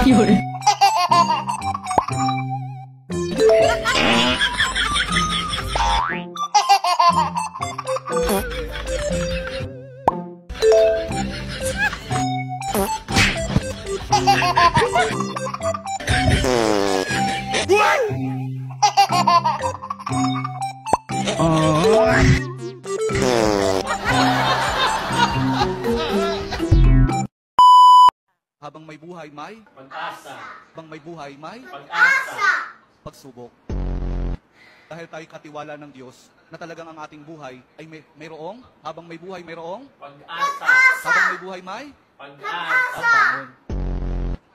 Yun. Habang may buhay, may pag-asa. habang may buhay, may Pag-asa. pagsubok. Dahil tayo katiwala ng Diyos na talagang ang ating buhay ay mayroong, habang may buhay, mayroong Pag-asa. habang may buhay, may Pag-asa. pagbangon.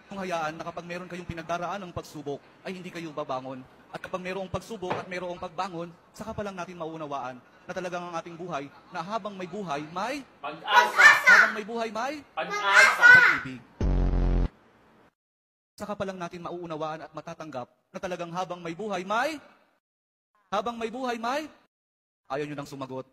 Kung hayaan na kapag meron kayong pinagdaraan ng pagsubok, ay hindi kayo babangon. At kapag mayroong pagsubok at mayroong pagbangon, saka pa lang natin maunawaan na talagang ang ating buhay, na habang may buhay, may Pag-asa. habang may buhay, may Pag-asa. pag-ibig. Saka pa lang natin mauunawaan at matatanggap na talagang habang may buhay, may ayaw nyo nang sumagot.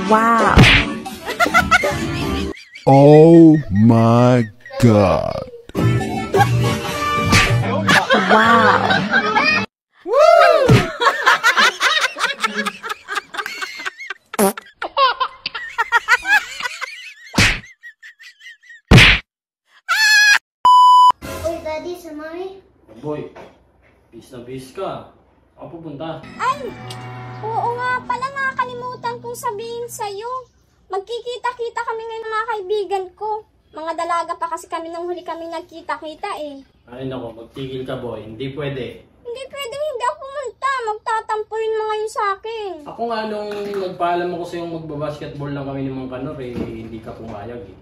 Wow. Oh my God. Wow. Uy, Daddy, sa mami. Boy, bis na bis ka. Saan pupunta? Ay, oo nga pala, nakakalimutan kong sabihin sa'yo. Magkikita-kita kami ngayon ng mga kaibigan ko. Mga dalaga pa kasi kami nang huli kami nagkita-kita eh. Ay nako, magtigil ka boy. Hindi pwede. Hindi pwedeng hindi ako pumunta. Magtatampo yun mga yun sa akin. Ako nga nung nagpaalam ako sa'yo magbabasketball lang kami ni Mang Kanor eh, hindi ka pumayag eh.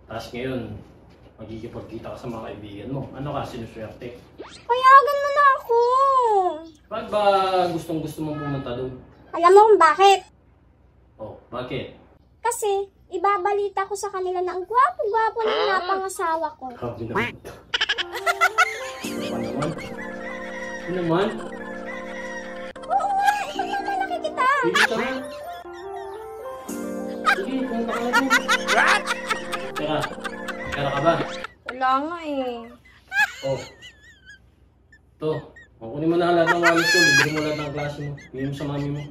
Tapos ngayon, magkikipagkita ka sa mga kaibigan mo. Ano ka, sinuswerte? Payagan mo na ako. Bakit ba gustong gusto mong pumunta doon? Alam mo kung bakit? Oh, bakit? Kasi, ibabalita ko sa kanila na ang gwapo-gwapo ng napangasawa ko. Grabe naman ito. Ano naman? Ano naman? Oo nga, ipagmamalaki kita. Sige ka na. Sige, pumunta ka na doon. Teka, pera ka ba? Wala nga eh. Oh. Ito. Kunin mo na lahat ng wallet ko. Libre mo lahat ng klase mo. Bigyan mo sa mami mo.